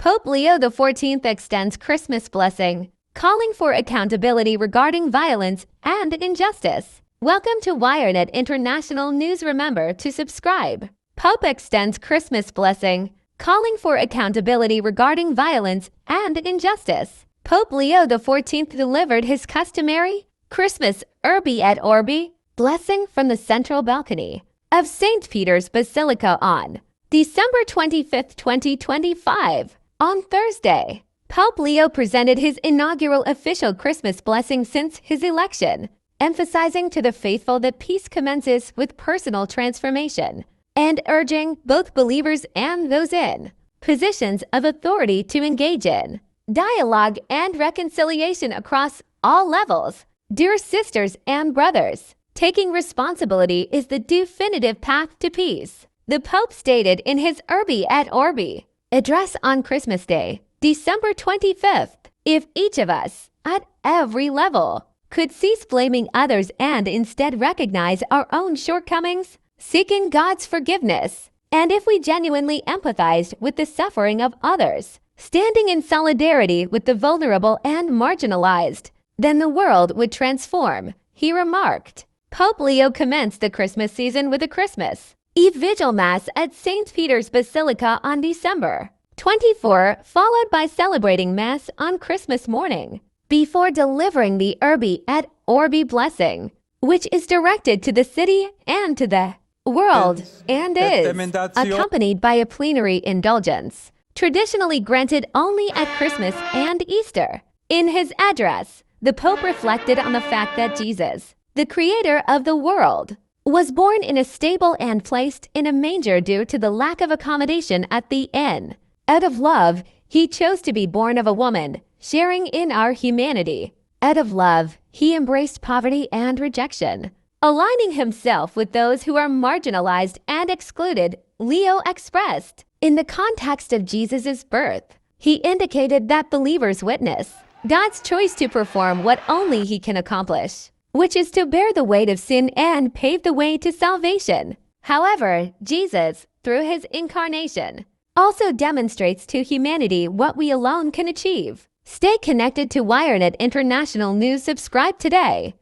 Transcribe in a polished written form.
Pope Leo XIV extends Christmas blessing, calling for accountability regarding violence and injustice. Welcome to WireNet International News. Remember to subscribe. Pope extends Christmas blessing, calling for accountability regarding violence and injustice. Pope Leo XIV delivered his customary Christmas Urbi et Orbi blessing from the central balcony of St. Peter's Basilica on December 25, 2025. On Thursday, Pope Leo presented his inaugural official Christmas blessing since his election, emphasizing to the faithful that peace commences with personal transformation and urging both believers and those in positions of authority to engage in dialogue and reconciliation across all levels. Dear sisters and brothers, taking responsibility is the definitive path to peace, the Pope stated in his Urbi et Orbi address on Christmas Day, December 25th. If each of us, at every level, could cease blaming others and instead recognize our own shortcomings, seeking God's forgiveness, and if we genuinely empathized with the suffering of others, standing in solidarity with the vulnerable and marginalized, then the world would transform, he remarked. Pope Leo commenced the Christmas season with a Christmas Eve Vigil Mass at St. Peter's Basilica on December 24, followed by celebrating Mass on Christmas morning, before delivering the Urbi et Orbi blessing, which is directed to the city and to the world and is accompanied by a plenary indulgence, traditionally granted only at Christmas and Easter. In his address, the Pope reflected on the fact that Jesus, the creator of the world, was born in a stable and placed in a manger due to the lack of accommodation at the inn. Out of love, he chose to be born of a woman, sharing in our humanity. Out of love, he embraced poverty and rejection, aligning himself with those who are marginalized and excluded. Leo expressed, in the context of Jesus' birth, he indicated that believers witness God's choice to perform what only he can accomplish, which is to bear the weight of sin and pave the way to salvation. However, Jesus, through his incarnation, also demonstrates to humanity what we alone can achieve. Stay connected to WireNet International News. Subscribe today.